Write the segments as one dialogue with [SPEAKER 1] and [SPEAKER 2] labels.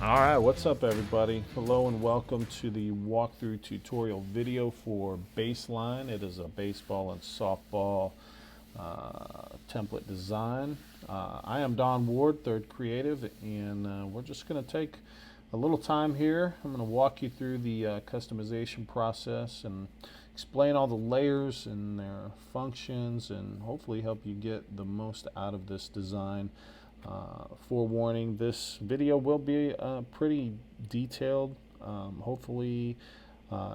[SPEAKER 1] All right, what's up everybody? Hello and welcome to the walkthrough tutorial video for Baseline. It is a baseball and softball template design. I am Don Ward, Third Creative, and we're just going to take a little time here. I'm going to walk you through the customization process and explain all the layers and their functions and hopefully help you get the most out of this design. Forewarning, this video will be pretty detailed. Hopefully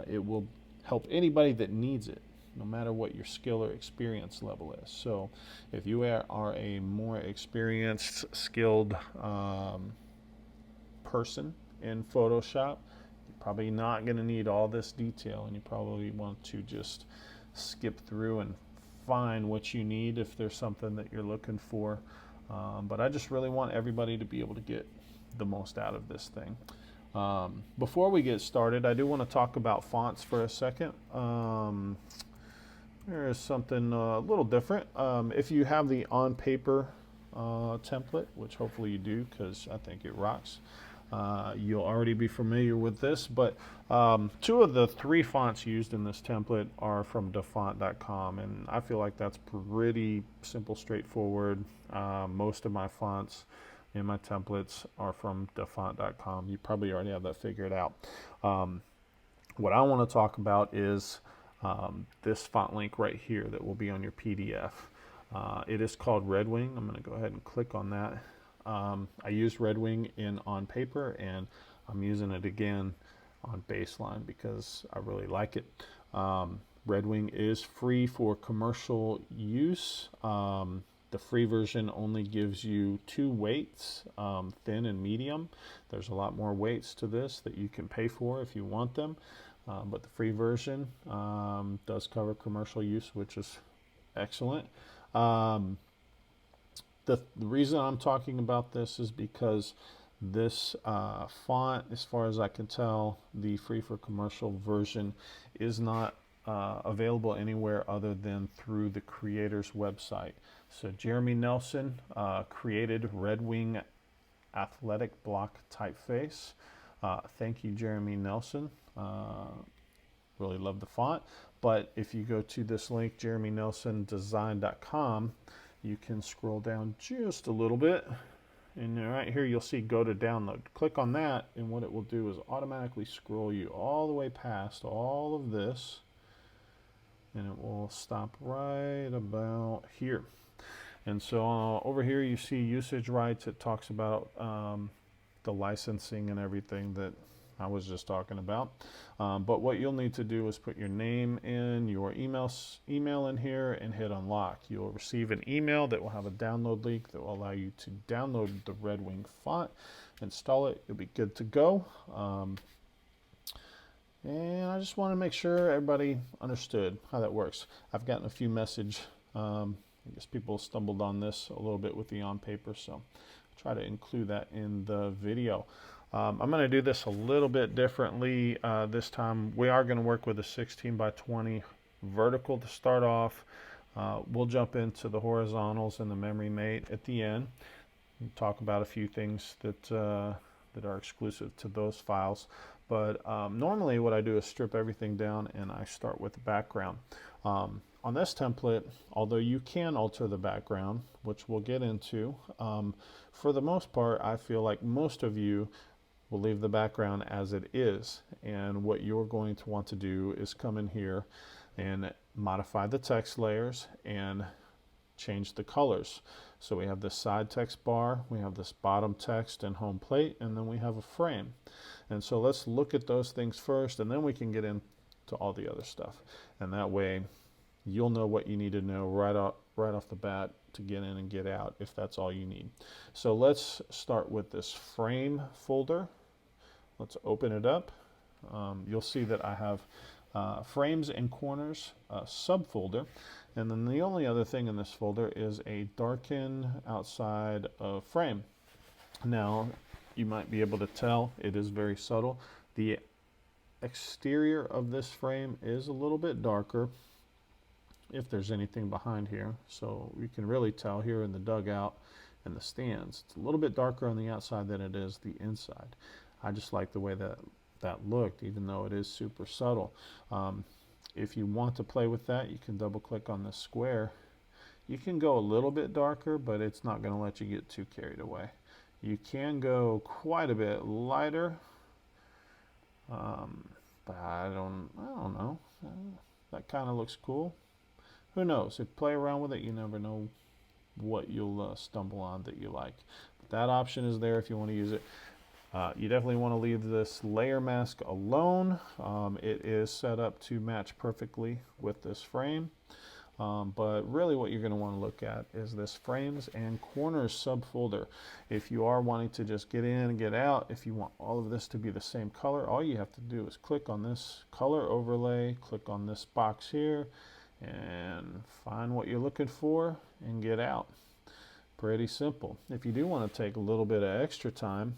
[SPEAKER 1] it will help anybody that needs it, no matter what your skill or experience level is. So if you are a more experienced, skilled person in Photoshop, you're probably not going to need all this detail, and you probably want to just skip through and find what you need if there's something that you're looking for. But I just really want everybody to be able to get the most out of this thing. Before we get started, I do want to talk about fonts for a second. There is something a little different. If you have the on paper template, which hopefully you do because I think it rocks, you'll already be familiar with this, but two of the three fonts used in this template are from dafont.com, and I feel like that's pretty simple, straightforward. Most of my fonts in my templates are from dafont.com. You probably already have that figured out. What I want to talk about is this font link right here that will be on your PDF. It is called Red Wing. I'm going to go ahead and click on that. I used Red Wing on paper, and I'm using it again on Baseline because I really like it. Red Wing is free for commercial use. The free version only gives you two weights, thin and medium. There's a lot more weights to this that you can pay for if you want them, but the free version does cover commercial use, which is excellent. The reason I'm talking about this is because this font, as far as I can tell, the free for commercial version is not available anywhere other than through the creator's website. So Jeremy Nelson created Red Wing Athletic Block Typeface. Thank you, Jeremy Nelson. Really love the font. But if you go to this link, jeremynelsondesign.com, you can scroll down just a little bit, and right here you'll see go to download. Click on that, and what it will do is automatically scroll you all the way past all of this, and it will stop right about here. And so over here you see usage rights. It talks about the licensing and everything that I was just talking about. But what you'll need to do is put your name in, your email in here, and hit unlock. You'll receive an email that will have a download link that will allow you to download the Red Wing font, install it, you'll be good to go. And I just want to make sure everybody understood how that works. I've gotten a few messages. I guess people stumbled on this a little bit with the on paper, so I'll try to include that in the video. I'm going to do this a little bit differently this time. We are going to work with a 16 by 20 vertical to start off. We'll jump into the horizontals and the memory mate at the end and talk about a few things that are exclusive to those files. But normally what I do is strip everything down and I start with the background. On this template, although you can alter the background, which we'll get into, for the most part, I feel like most of you will leave the background as it is. And what you're going to want to do is come in here and modify the text layers and change the colors. So we have this side text bar, we have this bottom text and home plate, and then we have a frame. And so let's look at those things first, and then we can get into all the other stuff. And that way, you'll know what you need to know right off the bat to get in and get out, if that's all you need. So let's start with this frame folder. Let's open it up. You'll see that I have frames and corners subfolder, and then the only other thing in this folder is a darken outside of frame. Now you might be able to tell it is very subtle. The exterior of this frame is a little bit darker, if there's anything behind here, so you can really tell here in the dugout and the stands. It's a little bit darker on the outside than it is the inside. I just like the way that looked, even though it is super subtle. If you want to play with that, you can double click on this square. You can go a little bit darker, but it's not going to let you get too carried away. You can go quite a bit lighter, but I don't know. That kind of looks cool. Who knows? If you play around with it, you never know what you'll stumble on that you like. But that option is there if you want to use it. You definitely want to leave this layer mask alone. It is set up to match perfectly with this frame. But really what you're going to want to look at is this frames and corners subfolder. If you are wanting to just get in and get out, if you want all of this to be the same color, all you have to do is click on this color overlay, click on this box here, and find what you're looking for and get out. Pretty simple. If you do want to take a little bit of extra time,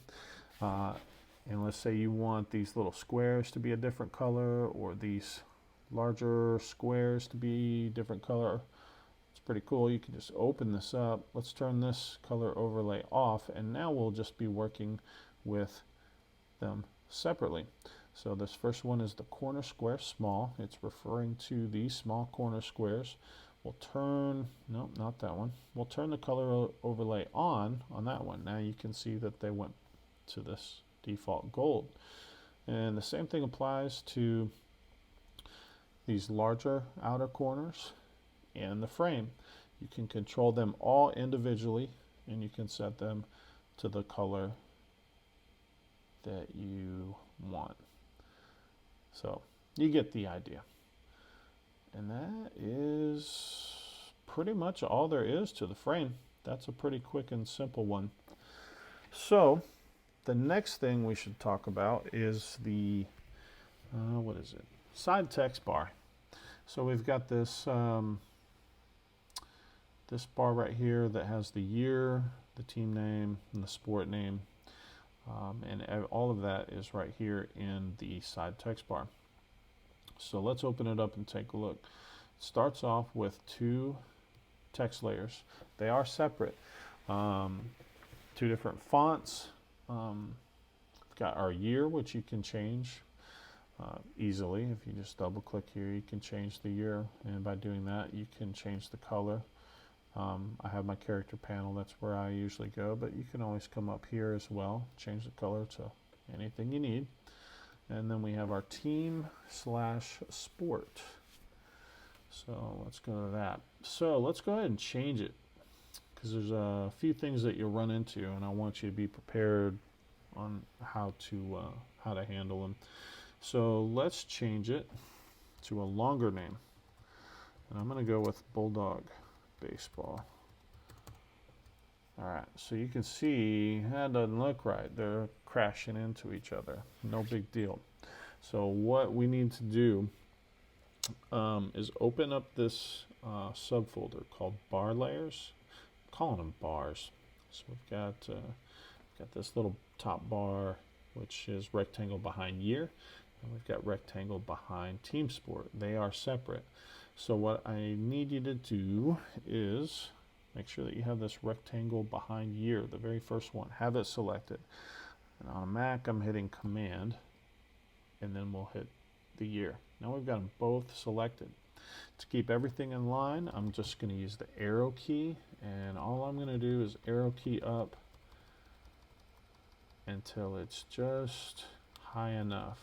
[SPEAKER 1] and let's say you want these little squares to be a different color, or these larger squares to be different color, it's pretty cool. You can just open this up. Let's turn this color overlay off, and now we'll just be working with them separately. So this first one is the corner square small. It's referring to these small corner squares. We'll turn, no, not that one. We'll turn the color overlay on that one. Now you can see that they went to this default gold. And the same thing applies to these larger outer corners and the frame. You can control them all individually, and you can set them to the color that you want. So you get the idea. And that is pretty much all there is to the frame. That's a pretty quick and simple one. So the next thing we should talk about is the, what is it? Side text bar. So we've got this this bar right here that has the year, the team name, and the sport name, and all of that is right here in the side text bar. So let's open it up and take a look. It starts off with two text layers. They are separate. Two different fonts. We've got our year, which you can change easily. If you just double click here, you can change the year, and by doing that you can change the color. I have my character panel, that's where I usually go, but you can always come up here as well, change the color to anything you need. And then we have our team / sport. So let's go to that. So let's go ahead and change it, because there's a few things that you'll run into, and I want you to be prepared on how to handle them. So let's change it to a longer name, and I'm going to go with Bulldog Baseball. Alright, so you can see that doesn't look right. They're crashing into each other. No big deal. So what we need to do is open up this subfolder called bar layers. I'm calling them bars. So we've got this little top bar, which is rectangle behind year, and we've got rectangle behind team sport. They are separate. So what I need you to do is make sure that you have this rectangle behind year, the very first one. Have it selected. And on a Mac, I'm hitting Command, and then we'll hit the year. Now we've got them both selected. To keep everything in line, I'm just going to use the arrow key, and all I'm going to do is arrow key up until it's just high enough,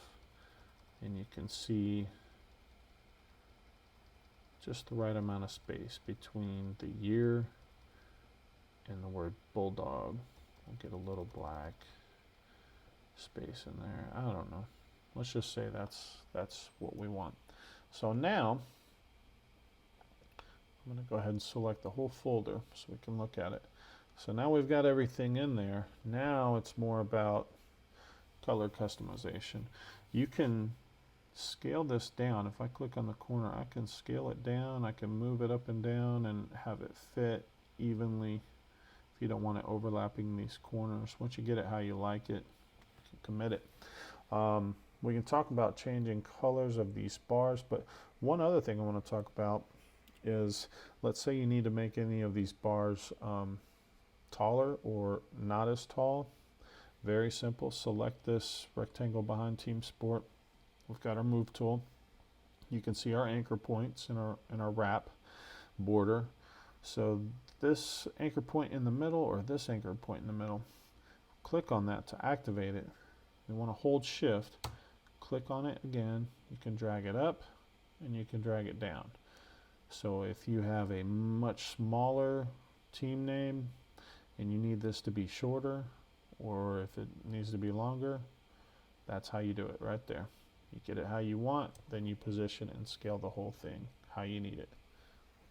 [SPEAKER 1] and you can see just the right amount of space between the year and the word bulldog. We'll get a little black space in there. I don't know. Let's just say that's what we want. So now I'm going to go ahead and select the whole folder so we can look at it. So now we've got everything in there. Now it's more about color customization. You can scale this down. If I click on the corner, I can scale it down. I can move it up and down and have it fit evenly if you don't want it overlapping these corners. Once you get it how you like it, you can commit it. We can talk about changing colors of these bars, but one other thing I want to talk about is, let's say you need to make any of these bars taller or not as tall. Very simple. Select this rectangle behind Team Sport. We've got our move tool. You can see our anchor points in our wrap border. So this anchor point in the middle or this anchor point in the middle, click on that to activate it. You want to hold shift, click on it again. You can drag it up and you can drag it down. So if you have a much smaller team name and you need this to be shorter, or if it needs to be longer, that's how you do it right there. You get it how you want, then you position and scale the whole thing how you need it.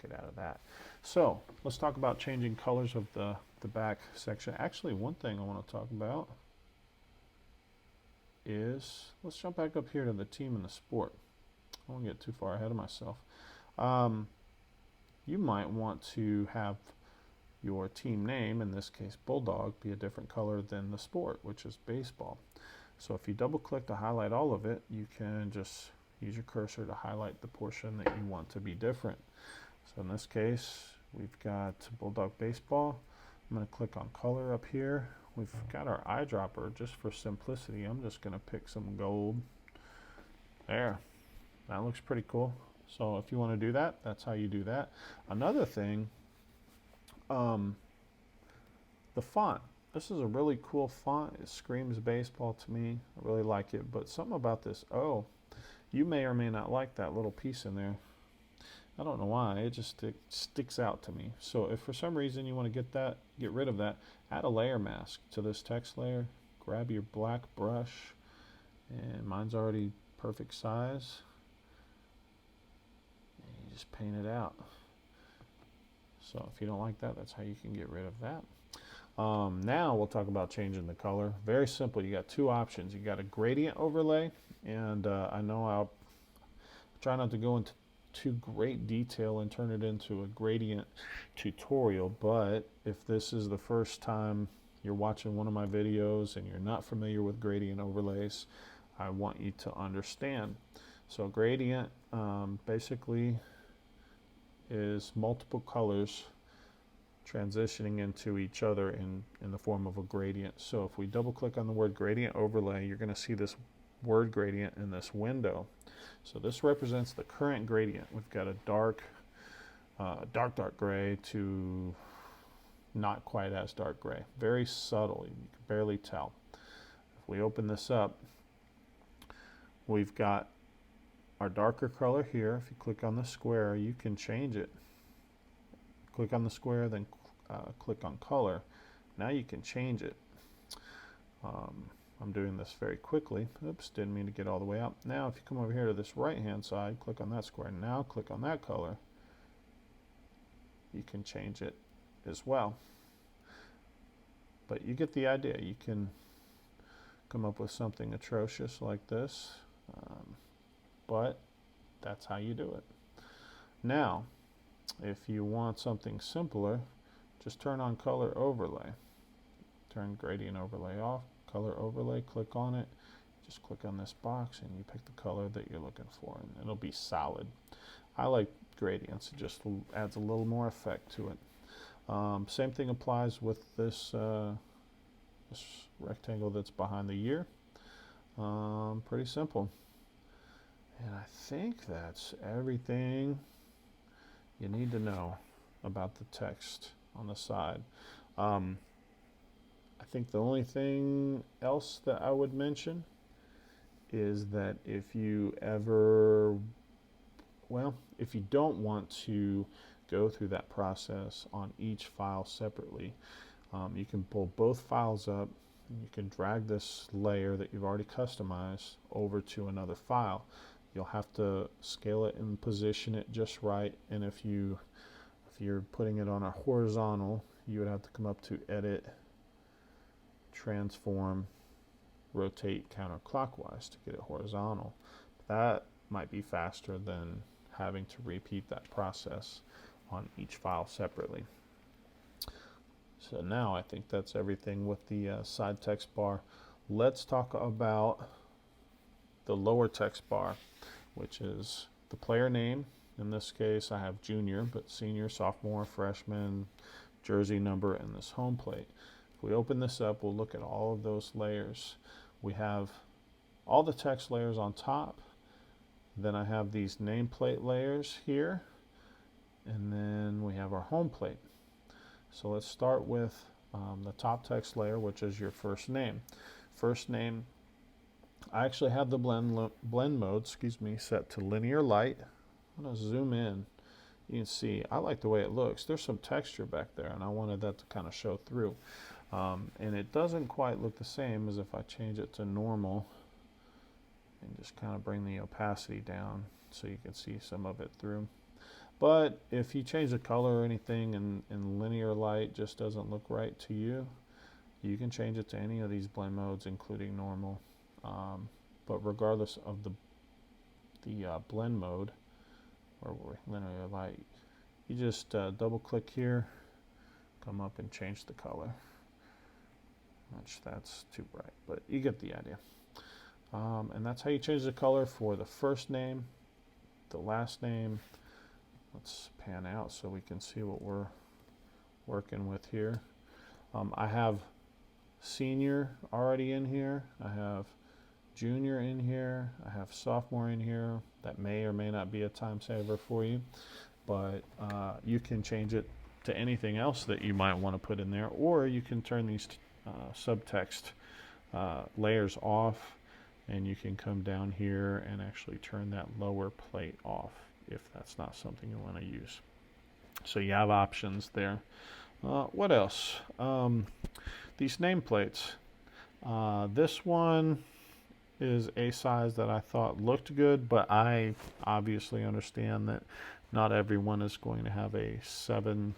[SPEAKER 1] Get out of that. So let's talk about changing colors of the back section. Actually, one thing I want to talk about is, let's jump back up here to the team and the sport. I won't get too far ahead of myself. You might want to have your team name, in this case Bulldog, be a different color than the sport, which is baseball. So if you double click to highlight all of it, you can just use your cursor to highlight the portion that you want to be different. So in this case, we've got Bulldog Baseball. I'm going to click on color up here. We've got our eyedropper. Just for simplicity, I'm just going to pick some gold. There. That looks pretty cool. So if you want to do that, that's how you do that. Another thing, the font. This is a really cool font. It screams baseball to me. I really like it. But something about this O, you may or may not like that little piece in there. I don't know why, it just sticks out to me. So if for some reason you want to get rid of that, add a layer mask to this text layer. Grab your black brush, and mine's already perfect size. And you just paint it out. So if you don't like that, that's how you can get rid of that. Now we'll talk about changing the color. Very simple. You got two options. You got a gradient overlay, and I know I'll try not to go into too great detail and turn it into a gradient tutorial, but if this is the first time you're watching one of my videos and you're not familiar with gradient overlays, I want you to understand. So gradient basically is multiple colors transitioning into each other in the form of a gradient. So if we double click on the word gradient overlay, you're going to see this word gradient in this window. So this represents the current gradient. We've got a dark gray to not quite as dark gray. Very subtle, you can barely tell. If we open this up, we've got our darker color here. If you click on the square, you can change it. Click on the square, then click on color. Now you can change it. I'm doing this very quickly. Oops, didn't mean to get all the way up. Now if you come over here to this right hand side, click on that square. Now click on that color. You can change it as well. But you get the idea. You can come up with something atrocious like this, but that's how you do it. Now, if you want something simpler, just turn on color overlay. Turn gradient overlay off. Color overlay, click on it, just click on this box and you pick the color that you're looking for, and it'll be solid. I like gradients, it just adds a little more effect to it. Same thing applies with this rectangle that's behind the year. Pretty simple. And I think that's everything you need to know about the text on the side. I think the only thing else that I would mention is that if you don't want to go through that process on each file separately, you can pull both files up, and you can drag this layer that you've already customized over to another file. You'll have to scale it and position it just right, and if you're putting it on a horizontal, you would have to come up to edit, transform, rotate counterclockwise to get it horizontal. That might be faster than having to repeat that process on each file separately. So now I think that's everything with the side text bar. Let's talk about the lower text bar, which is the player name. In this case I have junior, but senior, sophomore, freshman, jersey number, and this home plate. If we open this up, we'll look at all of those layers. We have all the text layers on top. Then I have these nameplate layers here, and then we have our home plate. So let's start with the top text layer, which is your first name. First name, I actually have the blend mode, set to linear light. I'm going to zoom in. You can see I like the way it looks. There's some texture back there, and I wanted that to kind of show through. And it doesn't quite look the same as if I change it to normal and just kind of bring the opacity down so you can see some of it through. But if you change the color or anything and linear light just doesn't look right to you, you can change it to any of these blend modes, including normal. But regardless of the blend mode or linear light, you just double click here, come up and change the color. That's too bright, but you get the idea. And that's how you change the color for the first name, the last name. Let's pan out so we can see what we're working with here. I have senior already in here. I have junior in here. I have sophomore in here. That may or may not be a time saver for you, but you can change it to anything else that you might want to put in there, or you can turn these subtext layers off, and you can come down here and actually turn that lower plate off if that's not something you want to use. So you have options there. What else? These nameplates. This one is a size that I thought looked good, but I obviously understand that not everyone is going to have a 7-letter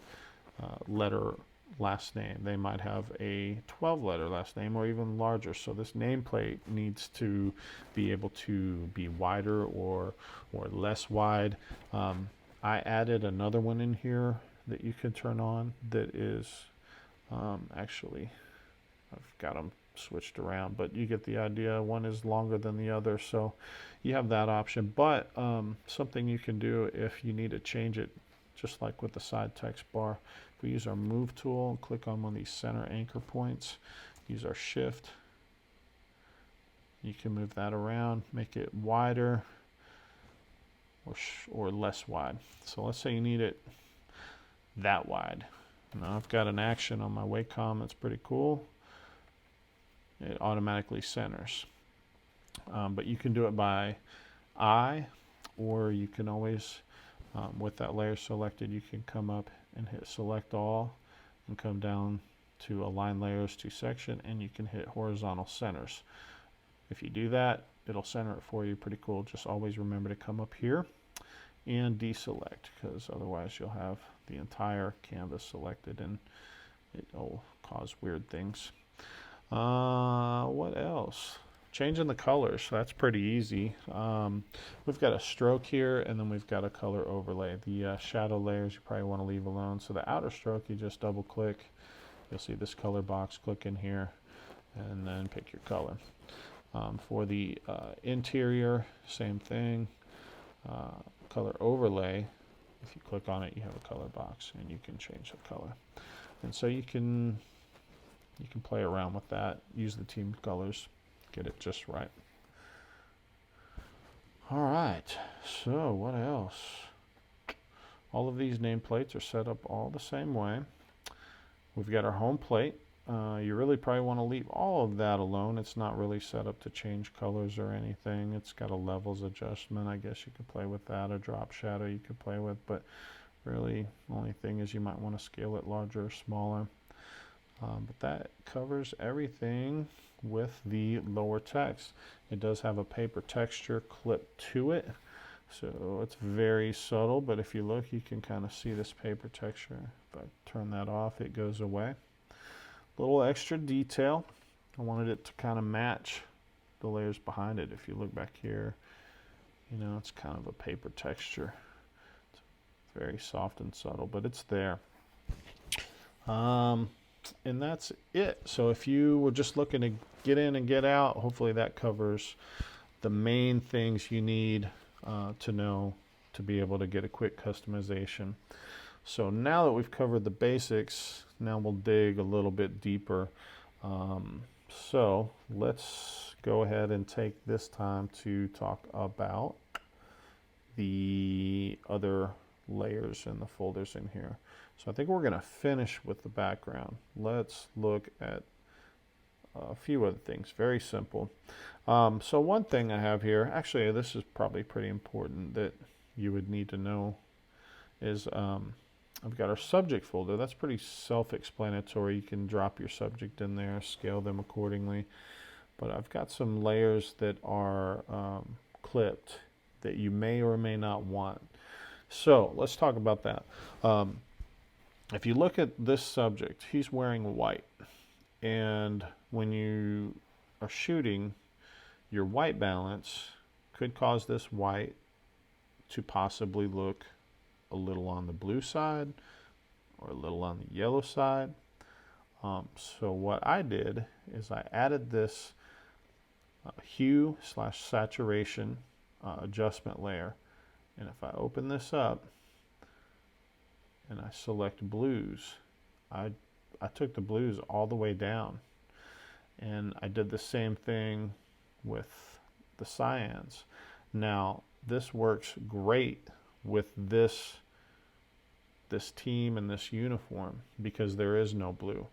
[SPEAKER 1] last name. They might have a 12-letter last name or even larger. So this nameplate needs to be able to be wider or less wide. I added another one in here that you can turn on that is actually, I've got them switched around, but you get the idea. One is longer than the other, so you have that option. But something you can do if you need to change it, just like with the side text bar, if we use our move tool and click on one of these center anchor points, use our shift, you can move that around, make it wider or less wide. So let's say you need it that wide. Now I've got an action on my Wacom that's pretty cool. It automatically centers. But you can do it by eye, or you can always, with that layer selected, you can come up and hit select all and come down to align layers to section, and you can hit horizontal centers. If you do that, it'll center it for you. Pretty cool. Just always remember to come up here and deselect, because otherwise you'll have the entire canvas selected and it'll cause weird things. What else? Changing the colors. So that's pretty easy. We've got a stroke here, and then we've got a color overlay. The shadow layers you probably want to leave alone. So the outer stroke, you just double click. You'll see this color box. Click in here and then pick your color. For the interior, same thing. Color overlay, if you click on it, you have a color box and you can change the color. And so you can play around with that, use the team colors, get it just right. All right, so what else? All of these nameplates are set up all the same way. We've got our home plate. You really probably want to leave all of that alone. It's not really set up to change colors or anything. It's got a levels adjustment. I guess you could play with that. A drop shadow you could play with, but really the only thing is you might want to scale it larger or smaller. But that covers everything with the lower text. It does have a paper texture clip to it, so it's very subtle, but if you look, you can kind of see this paper texture. If I turn that off, it goes away. Little extra detail. I wanted it to kind of match the layers behind it. If you look back here, you know, it's kind of a paper texture. It's very soft and subtle, but it's there. And that's it. So if you were just looking to get in and get out, hopefully that covers the main things you need to know to be able to get a quick customization. So now that we've covered the basics, now we'll dig a little bit deeper. So let's go ahead and take this time to talk about the other layers and the folders in here. So I think we're going to finish with the background. Let's look at a few other things. Very simple. So one thing I have here, actually this is probably pretty important that you would need to know, is I've got our subject folder. That's pretty self-explanatory. You can drop your subject in there, scale them accordingly. But I've got some layers that are clipped that you may or may not want. So let's talk about that. If you look at this subject, he's wearing white. And when you are shooting, your white balance could cause this white to possibly look a little on the blue side or a little on the yellow side. So what I did is I added this hue / saturation adjustment layer. And if I open this up and I select blues, I took the blues all the way down. And I did the same thing with the cyans. Now, this works great with this team and this uniform because there is no blue.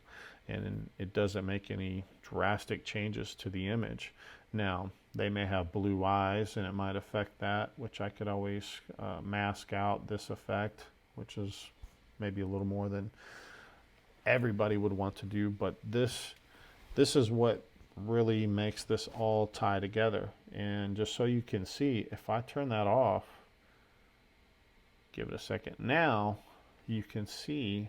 [SPEAKER 1] And it doesn't make any drastic changes to the image. Now, they may have blue eyes and it might affect that, which I could always mask out this effect, which is maybe a little more than everybody would want to do, but this is what really makes this all tie together. And just so you can see, if I turn that off, give it a second, now you can see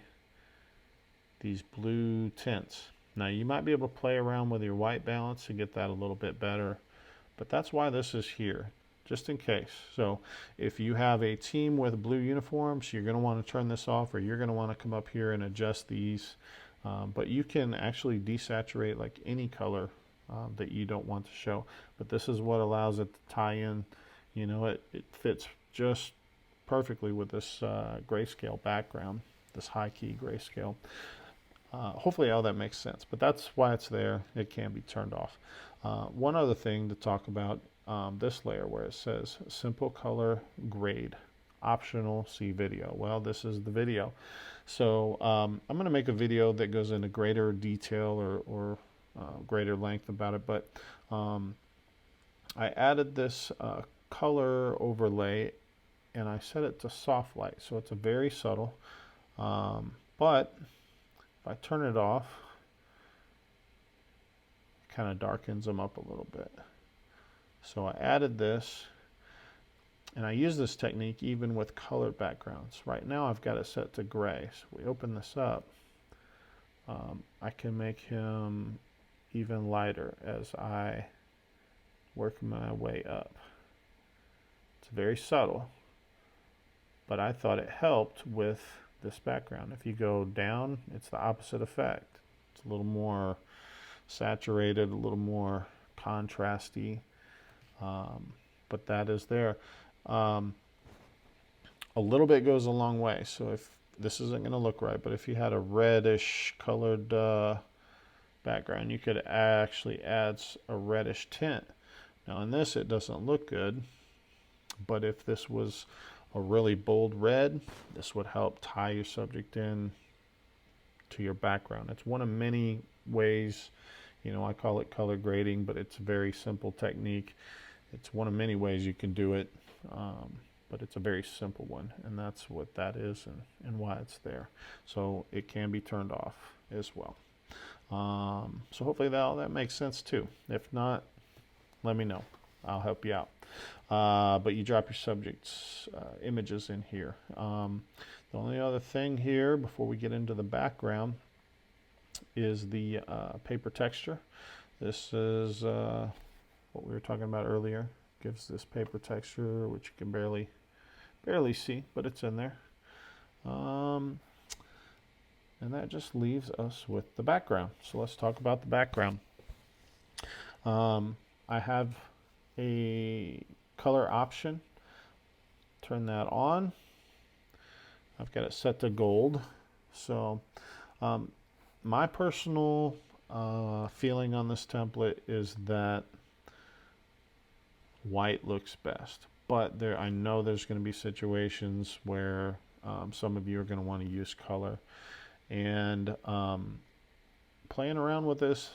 [SPEAKER 1] these blue tints. Now you might be able to play around with your white balance to get that a little bit better, but that's why this is here, just in case. So if you have a team with blue uniforms, you're going to want to turn this off, or you're going to want to come up here and adjust these. But you can actually desaturate like any color that you don't want to show. But this is what allows it to tie in. You know, it fits just perfectly with this grayscale background, this high key grayscale. Hopefully all that makes sense, but that's why it's there. It can be turned off. One other thing to talk about, this layer where it says simple color grade, optional, see video. Well, this is the video. So I'm going to make a video that goes into greater detail or greater length about it, but I added this color overlay and I set it to soft light, so it's a very subtle, but if I turn it off, it kind of darkens them up a little bit. So I added this, and I use this technique even with colored backgrounds. Right now I've got it set to gray. So we open this up, I can make him even lighter as I work my way up. It's very subtle, but I thought it helped with this background. If you go down, it's the opposite effect. It's a little more saturated, a little more contrasty, but that is there. A little bit goes a long way. So if this isn't going to look right, but if you had a reddish colored background, you could actually add a reddish tint. Now in this, it doesn't look good, but if this was a really bold red, this would help tie your subject in to your background. It's one of many ways, you know, I call it color grading, but it's a very simple technique. It's one of many ways you can do it, but it's a very simple one, and that's what that is and why it's there. So it can be turned off as well. So hopefully that makes sense too. If not, let me know. I'll help you out. But you drop your subject's images in here. The only other thing here before we get into the background is the paper texture. This is what we were talking about earlier. Gives this paper texture, which you can barely see, but it's in there. And that just leaves us with the background. So let's talk about the background. I have a color option. Turn that on. I've got it set to gold. So my personal feeling on this template is that white looks best. But I know there's going to be situations where some of you are going to want to use color. And playing around with this,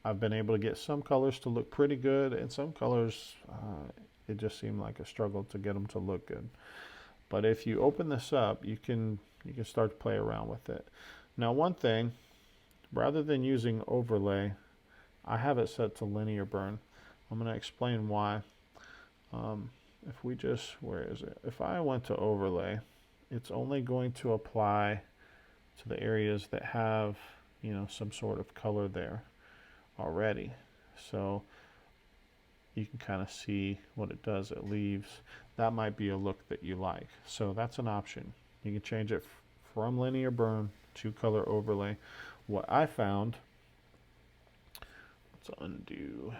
[SPEAKER 1] I've been able to get some colors to look pretty good, and some colors, it just seemed like a struggle to get them to look good. But if you open this up, you can start to play around with it. Now, one thing, rather than using overlay, I have it set to linear burn. I'm going to explain why. If we just, where is it? If I went to overlay, it's only going to apply to the areas that have, you know, some sort of color there already. So you can kind of see what it does. It leaves. That might be a look that you like. So that's an option. You can change it from linear burn to color overlay. What I found, let's undo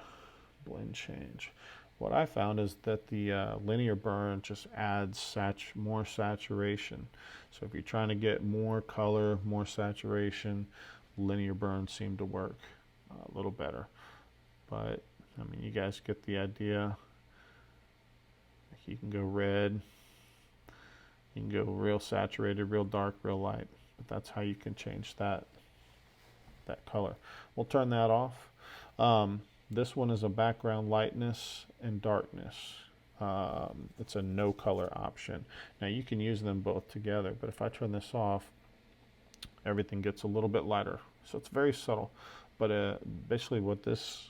[SPEAKER 1] blend change. What I found is that the linear burn just adds more saturation. So if you're trying to get more color, more saturation, linear burn seemed to work a little better. But I mean, you guys get the idea. You can go red, you can go real saturated, real dark, real light. But that's how you can change that color. We'll turn that off. This one is a background lightness and darkness. It's a no color option. Now you can use them both together, but if I turn this off, everything gets a little bit lighter. So it's very subtle. But basically what this,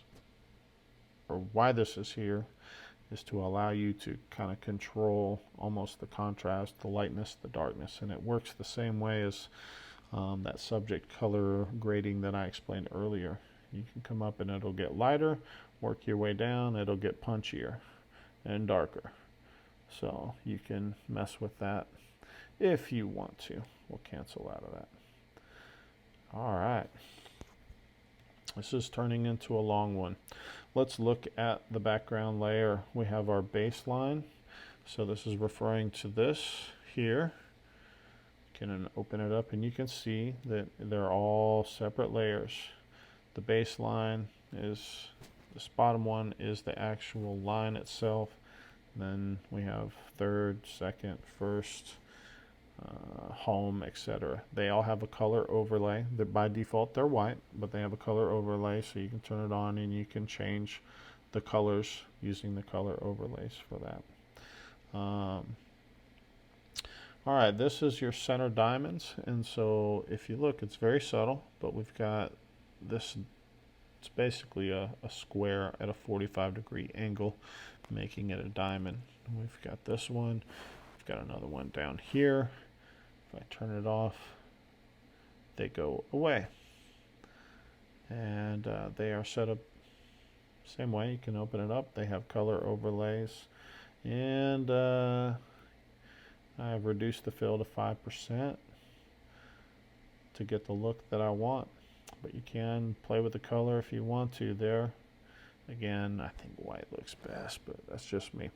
[SPEAKER 1] or why this is here, is to allow you to kind of control almost the contrast, the lightness, the darkness. And it works the same way as that subject color grading that I explained earlier. You can come up and it'll get lighter, work your way down, it'll get punchier and darker. So you can mess with that if you want to. We'll cancel out of that. All right. This is turning into a long one. Let's look at the background layer. We have our baseline. So this is referring to this here. You can open it up and you can see that they're all separate layers. The baseline is, this bottom one is the actual line itself. Then we have third, second, first, home, etc. They all have a color overlay. By default they're white, but they have a color overlay, so you can turn it on and you can change the colors using the color overlays for that. Alright, this is your center diamonds, and so if you look, it's very subtle, but we've got this, it's basically a square at a 45-degree angle, making it a diamond. And we've got this one, we've got another one down here. If I turn it off, they go away. And they are set up same way. You can open it up. They have color overlays. And I've reduced the fill to 5% to get the look that I want. But you can play with the color if you want to there. Again, I think white looks best, but that's just me.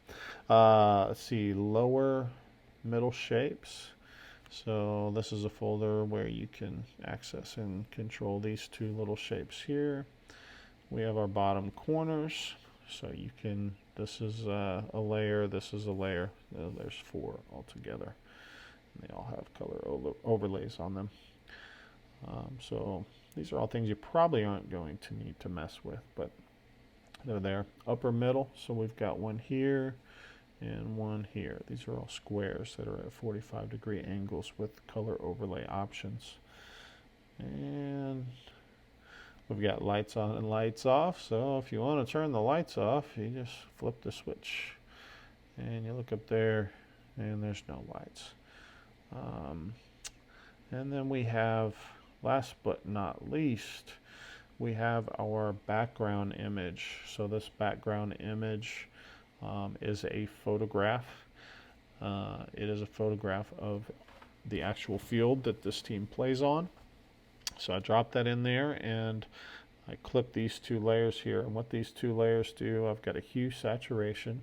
[SPEAKER 1] Let's see, lower middle shapes. So this is a folder where you can access and control these two little shapes here. We have our bottom corners. So you can, this is a layer, this is a layer. There's 4 altogether. And they all have color overlays on them. So these are all things you probably aren't going to need to mess with, but they're there. Upper middle, so we've got one here and one here. These are all squares that are at 45-degree angles with color overlay options. And we've got lights on and lights off, so if you want to turn the lights off, you just flip the switch. And you look up there, and there's no lights. And then we have, last but not least, we have our background image. So this background image is a photograph. It is a photograph of the actual field that this team plays on. So I dropped that in there and I clip these 2 layers here. And what these 2 layers do, I've got a hue saturation.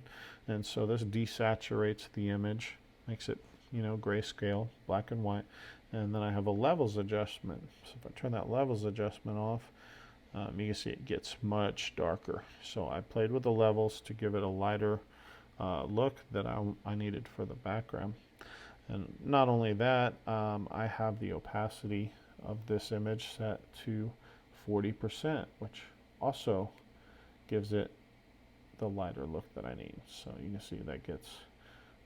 [SPEAKER 1] And so this desaturates the image, makes it you know, grayscale, black and white. And then I have a levels adjustment. So if I turn that levels adjustment off, you can see it gets much darker. So I played with the levels to give it a lighter look that I needed for the background. And not only that, I have the opacity of this image set to 40%, which also gives it the lighter look that I need. So you can see that gets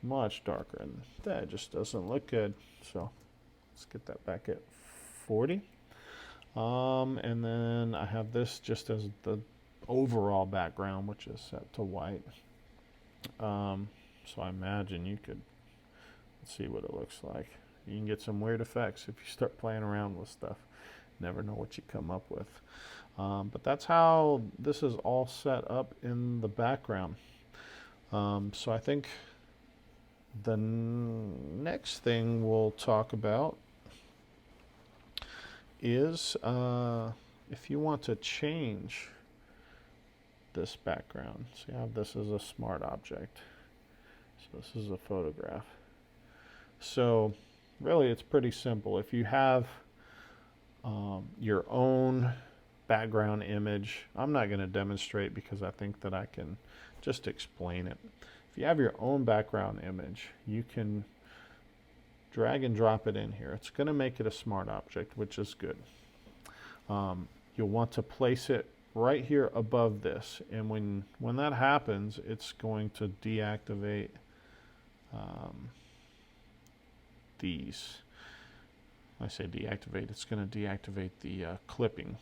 [SPEAKER 1] much darker, and that just doesn't look good. So let's get that back at 40. And then I have this just as the overall background, which is set to white. So I imagine you could see what it looks like. You can get some weird effects if you start playing around with stuff. Never know what you come up with. But that's how this is all set up in the background. So I think the next thing we'll talk about is if you want to change this background. So you have this as a smart object. So this is a photograph. So really it's pretty simple. If you have your own background image, I'm not going to demonstrate because I think that I can just explain it. If you have your own background image, you can drag and drop it in here. It's going to make it a smart object, which is good. You'll want to place it right here above this, and when that happens, it's going to deactivate these. I say deactivate, it's going to deactivate the clipping.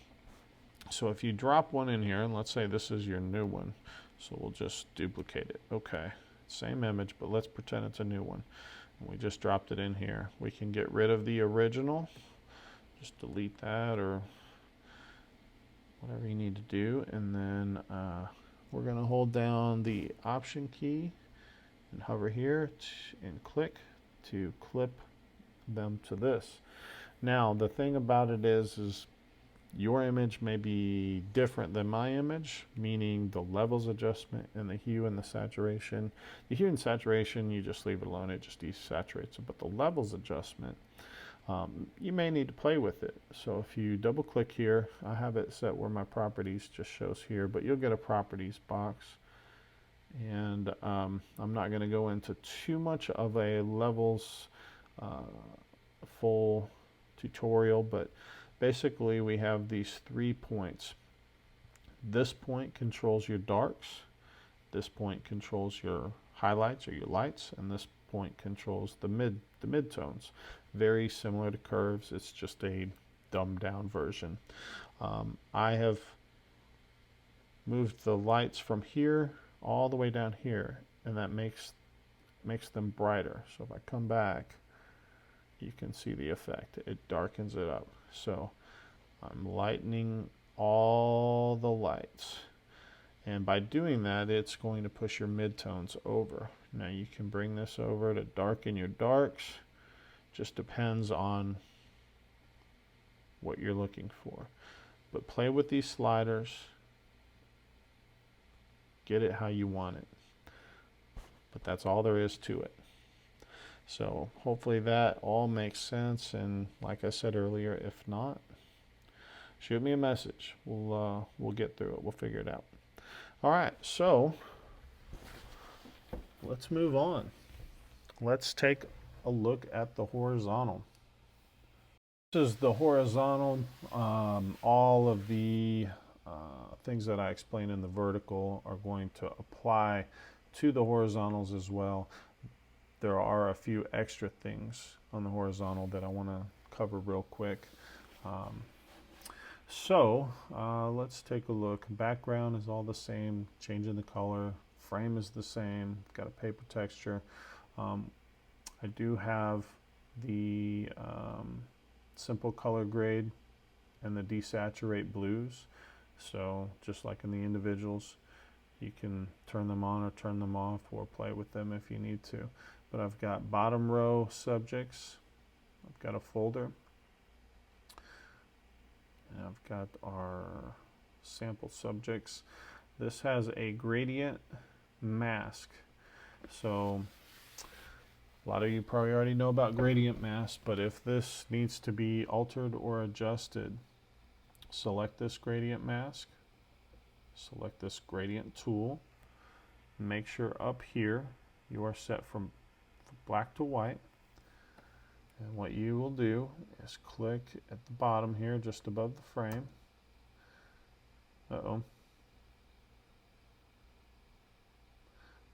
[SPEAKER 1] So if you drop one in here, and let's say this is your new one, so we'll just duplicate it. Okay, same image, but let's pretend it's a new one. And we just dropped it in here. We can get rid of the original, just delete that or whatever you need to do, and then we're going to hold down the Option key and hover here and click to clip them to this. Now the thing about it is your image may be different than my image, meaning the levels adjustment and the hue and the saturation. The hue and saturation, you just leave it alone, it just desaturates it. But the levels adjustment, you may need to play with it. So if you double click here, I have it set where my properties just shows here, but you'll get a properties box. And I'm not going to go into too much of a levels full tutorial, but basically we have these 3 points. This point controls your darks, this point controls your highlights or your lights, and this point controls the midtones. Very similar to curves, it's just a dumbed down version. I have moved the lights from here all the way down here, and that makes them brighter. So if I come back, you can see the effect. It darkens it up. So I'm lightening all the lights, and by doing that, it's going to push your midtones over. Now you can bring this over to darken your darks. Just depends on what you're looking for. But play with these sliders, get it how you want it. But that's all there is to it. So hopefully that all makes sense, and like I said earlier, if not, shoot me a message. We'll get through it. We'll figure it out. All right, so let's move on. Let's take a look at the horizontal. This is the horizontal. All of the things that I explained in the vertical are going to apply to the horizontals as well. There are a few extra things on the horizontal that I want to cover real quick. Let's take a look. Background is all the same, changing the color. Frame is the same, got a paper texture. I do have the simple color grade and the desaturate blues. So just like in the individuals, you can turn them on or turn them off or play with them if you need to. But I've got bottom row subjects. I've got a folder. And I've got our sample subjects. This has a gradient mask. So A lot of you probably already know about gradient mask, but if this needs to be altered or adjusted, select this gradient mask, select this gradient tool, make sure up here you are set from black to white, and what you will do is click at the bottom here just above the frame.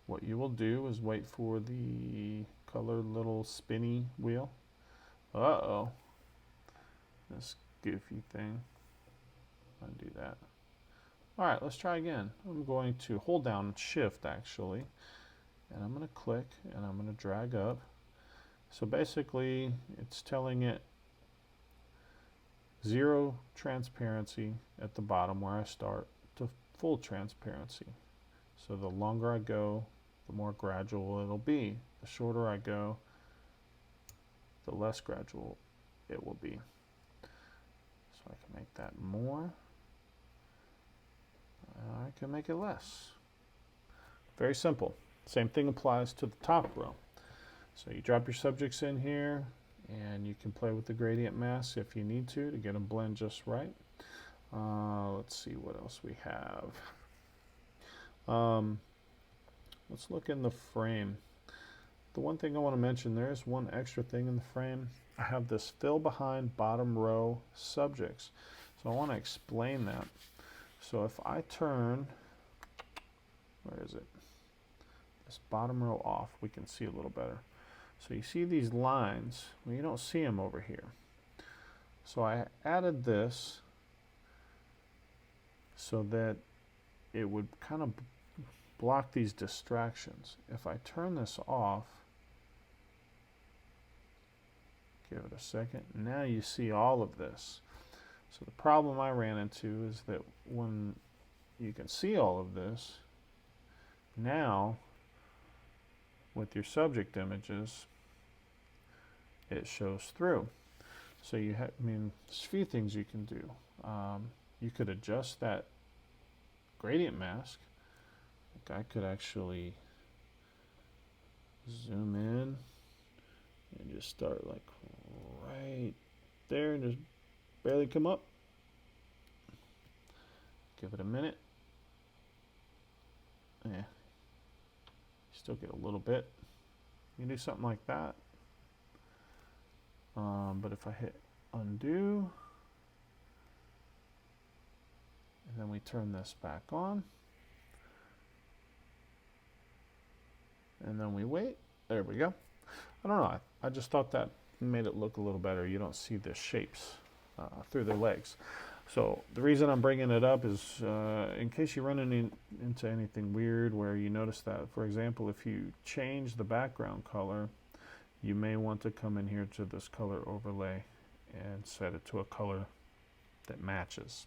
[SPEAKER 1] What you will do is wait for the colored little spinny wheel. This goofy thing. Undo that. Alright, let's try again. I'm going to hold down Shift actually, and I'm going to click and I'm going to drag up. So basically it's telling it 0 transparency at the bottom where I start to full transparency. So the longer I go, the more gradual it'll be. The shorter I go, the less gradual it will be. So I can make that more. I can make it less. Very simple. Same thing applies to the top row. So you drop your subjects in here, and you can play with the gradient mask if you need to get them blend just right. Let's see what else we have. Let's look in the frame. The one thing I want to mention, there is one extra thing in the frame. I have this fill behind bottom row subjects. So I want to explain that. So if I turn, where is it? This bottom row off, we can see a little better. So you see these lines, well, you don't see them over here. So I added this so that it would kind of block these distractions. If I turn this off, give it a second, now you see all of this. So the problem I ran into is that when you can see all of this, now with your subject images, it shows through. So you have, there's a few things you can do. You could adjust that gradient mask. Like I could actually zoom in and just start like right there and just barely come up. Give it a minute. Yeah, still get a little bit. You can do something like that. But if I hit undo, and then we turn this back on, and then we wait, there we go. I don't know, I just thought that made it look a little better. You don't see the shapes through the legs. So the reason I'm bringing it up is in case you run into anything weird where you notice that, for example, if you change the background color, you may want to come in here to this color overlay and set it to a color that matches.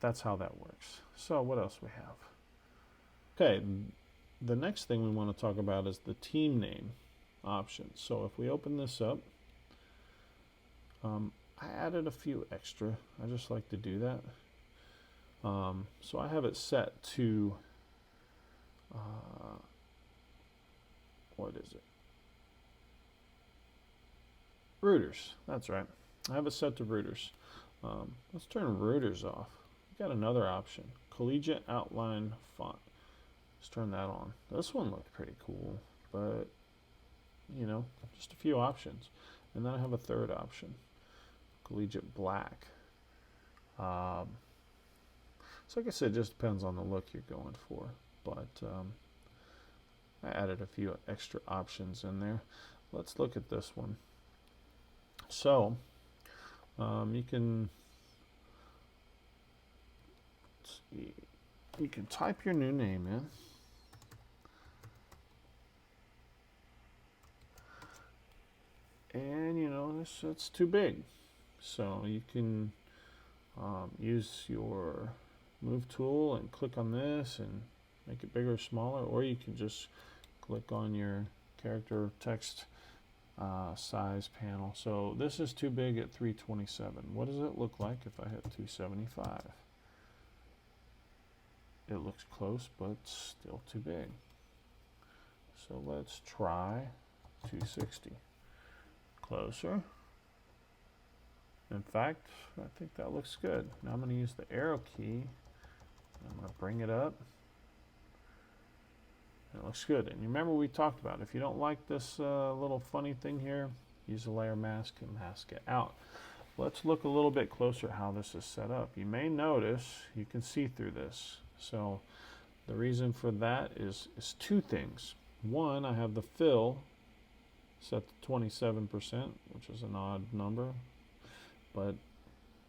[SPEAKER 1] That's how that works. So what else we have? Okay, the next thing we want to talk about is the team name option. So if we open this up, I added a few extra. I just like to do that. So I have it set to, what is it? Rooters, that's right. I have it set to rooters. Let's turn rooters off. We've got another option, collegiate outline font. Let's turn that on. This one looked pretty cool, but you know, just a few options. And then I have a third option, collegiate black. So like I said, it just depends on the look you're going for, but I added a few extra options in there. Let's look at this one. So you can type your new name in. And you know, it's too big. So you can use your move tool and click on this and make it bigger or smaller, or you can just click on your character text size panel. So this is too big at 327. What does it look like if I hit 275? It looks close, but still too big. So let's try 260. Closer. In fact, I think that looks good. Now I'm going to use the arrow key. I'm going to bring it up. It looks good. And you remember we talked about, if you don't like this little funny thing here, use a layer mask and mask it out. Let's look a little bit closer at how this is set up. You may notice you can see through this. So the reason for that is two things. One, I have the fill set to 27%, which is an odd number, but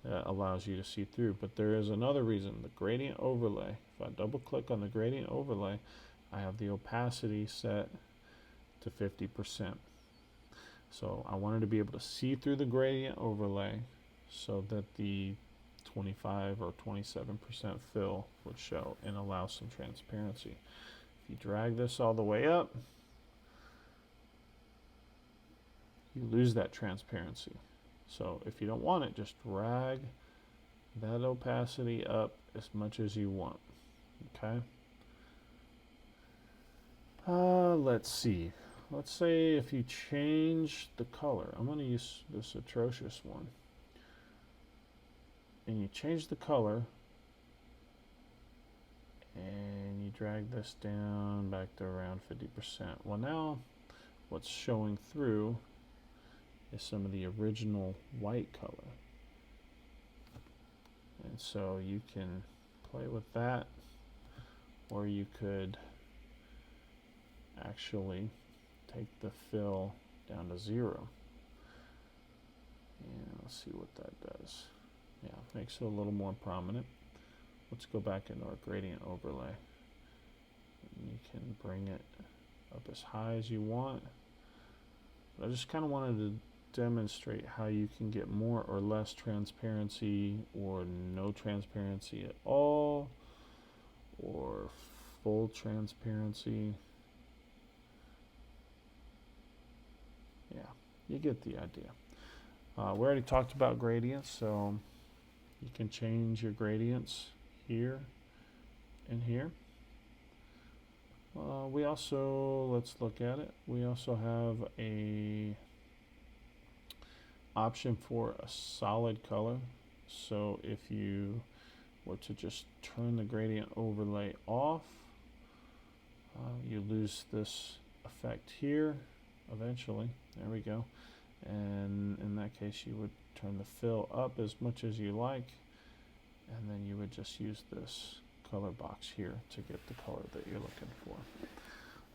[SPEAKER 1] that allows you to see through. But there is another reason, the gradient overlay. If I double click on the gradient overlay, I have the opacity set to 50%. So I wanted to be able to see through the gradient overlay so that the 25 or 27% fill would show and allow some transparency. If you drag this all the way up, you lose that transparency. So if you don't want it, just drag that opacity up as much as you want. Okay. Let's see. Let's say if you change the color, I'm going to use this atrocious one, and you change the color and you drag this down back to around 50%. Well, now what's showing through is some of the original white color, and so you can play with that, or you could actually take the fill down to 0. And let's see what that does. Yeah, makes it a little more prominent. Let's go back into our gradient overlay. And you can bring it up as high as you want. But I just kind of wanted to demonstrate how you can get more or less transparency, or no transparency at all, or full transparency. Yeah, you get the idea. We already talked about gradients, so you can change your gradients here and here. We also, let's look at it. We also have a option for a solid color. So if you were to just turn the gradient overlay off, you lose this effect here eventually. There we go. And in that case, you would turn the fill up as much as you like, and then you would just use this color box here to get the color that you're looking for.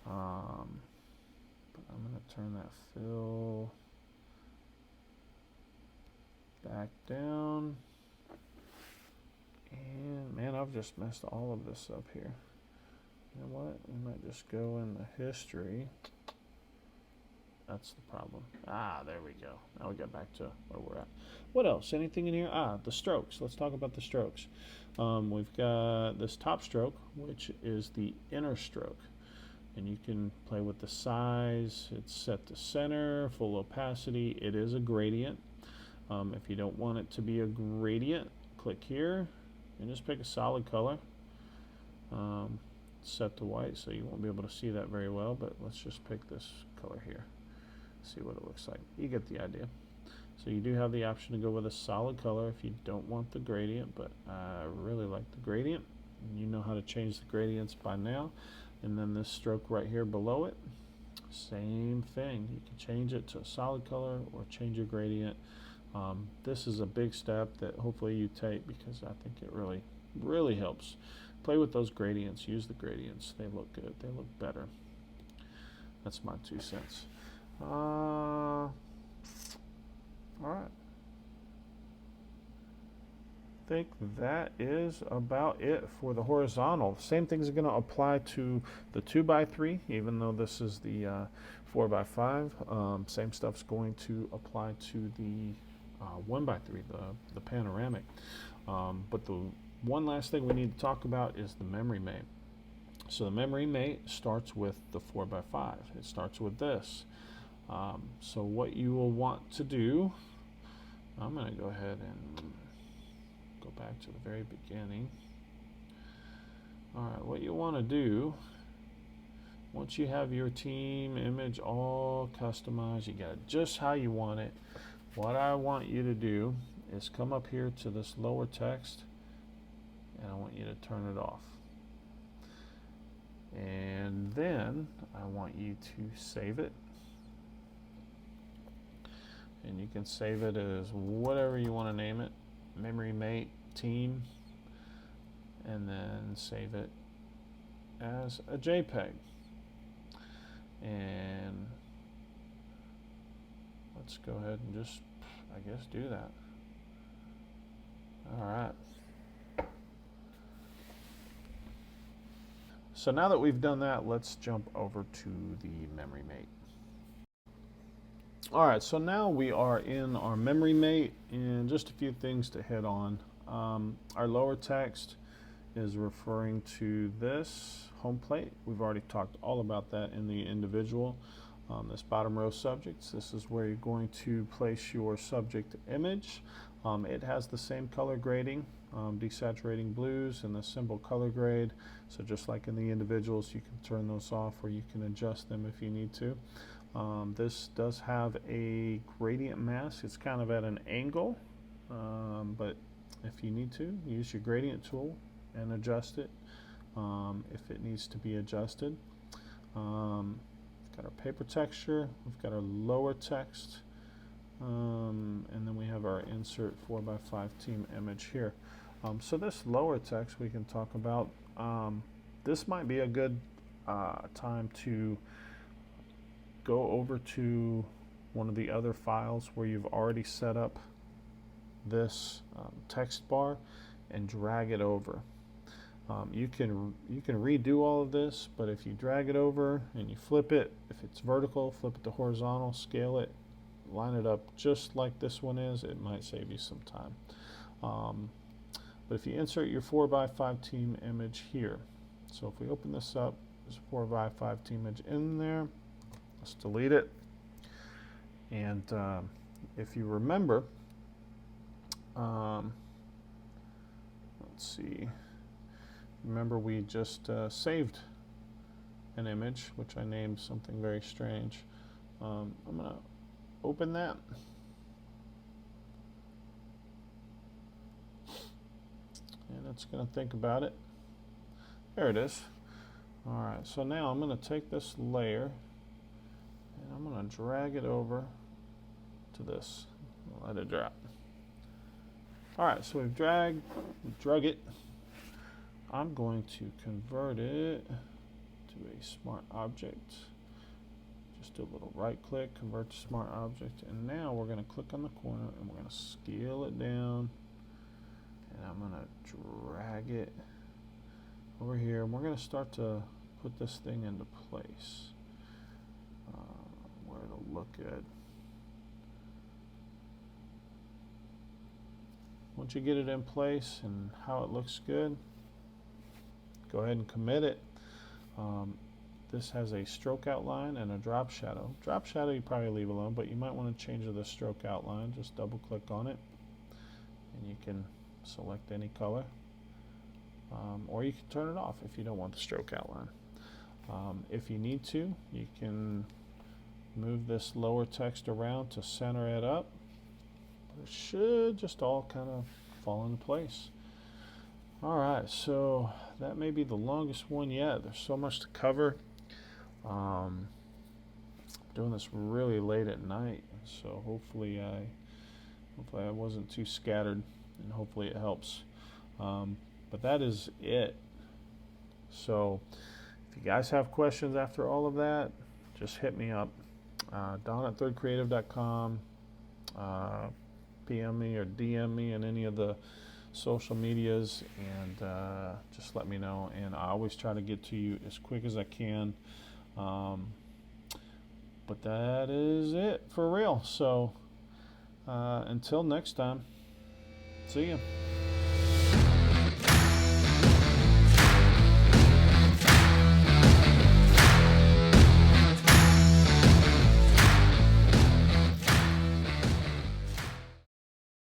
[SPEAKER 1] But I'm going to turn that fill back down. And man, I've just messed all of this up here. You know what? We might just go in the history. That's the problem. There we go. Now we got back to where we're at. What else? Anything in here? The strokes. Let's talk about the strokes. We've got this top stroke, which is the inner stroke. And you can play with the size. It's set to center, full opacity. It is a gradient. If you don't want it to be a gradient, click here and just pick a solid color. Set to white, so you won't be able to see that very well, but let's just pick this color here. See what it looks like. You get the idea. So you do have the option to go with a solid color if you don't want the gradient, but I really like the gradient. You know how to change the gradients by now. And then this stroke right here below it, same thing. You can change it to a solid color or change your gradient. This is a big step that hopefully you take, because I think it really helps. Play with those gradients. Use the gradients. They look good. They look better. That's my 2 cents. All right. I think that is about it for the horizontal. Same things are going to apply to the 2x3, even though this is the 4x5. Same stuff's going to apply to the 1x3, the panoramic. But the one last thing we need to talk about is the memory mate. So the memory mate starts with the 4x5. It starts with this. So what you will want to do, I'm going to go ahead and go back to the very beginning. Alright, what you want to do once you have your team image all customized, you got it just how you want it. What I want you to do is come up here to this lower text, and I want you to turn it off. And then I want you to save it. And you can save it as whatever you want to name it. Memory mate team. And then save it as a JPEG. And let's go ahead and just, I guess, do that. All right. So now that we've done that, let's jump over to the memory mate. All right, so now we are in our memory mate, and just a few things to hit on. Our lower text is referring to this home plate. We've already talked all about that in the individual. This bottom row subjects, this is where you're going to place your subject image. It has the same color grading, desaturating blues and the symbol color grade. So just like in the individuals, you can turn those off or you can adjust them if you need to. This does have a gradient mask. It's kind of at an angle, but if you need to, use your gradient tool and adjust it if it needs to be adjusted. We've got our paper texture, we've got our lower text, and then we have our insert 4x5 team image here. So this lower text we can talk about. This might be a good time to go over to one of the other files where you've already set up this text bar and drag it over. You can redo all of this, but if you drag it over and you flip it, if it's vertical, flip it to horizontal, scale it, line it up just like this one is, it might save you some time. But if you insert your 4x5 team image here, so if we open this up, there's a 4x5 team image in there. Let's delete it. And if you remember, let's see. Remember we just saved an image, which I named something very strange. I'm going to open that. And it's going to think about it. There it is. All right, so now I'm going to take this layer and I'm going to drag it over to this. Let it drop. All right, so we've drug it. I'm going to convert it to a smart object. Just do a little right click, convert to smart object, and now we're going to click on the corner and we're going to scale it down, and I'm going to drag it over here, and we're going to start to put this thing into place where it'll look good. Once you get it in place and how it looks good, go ahead and commit it. This has a stroke outline and a drop shadow. Drop shadow you probably leave alone, but you might want to change the stroke outline. Just double click on it and you can select any color. Or you can turn it off if you don't want the stroke outline. If you need to, you can move this lower text around to center it up. It should just all kind of fall into place. Alright, so that may be the longest one yet. There's so much to cover. Doing this really late at night, so hopefully I wasn't too scattered, and hopefully it helps. But that is it. So if you guys have questions after all of that, just hit me up. Don@thirdcreative.com. PM me or DM me in any of the social medias, and just let me know, and I always try to get to you as quick as I can. But that is it for real. So until next time, see ya.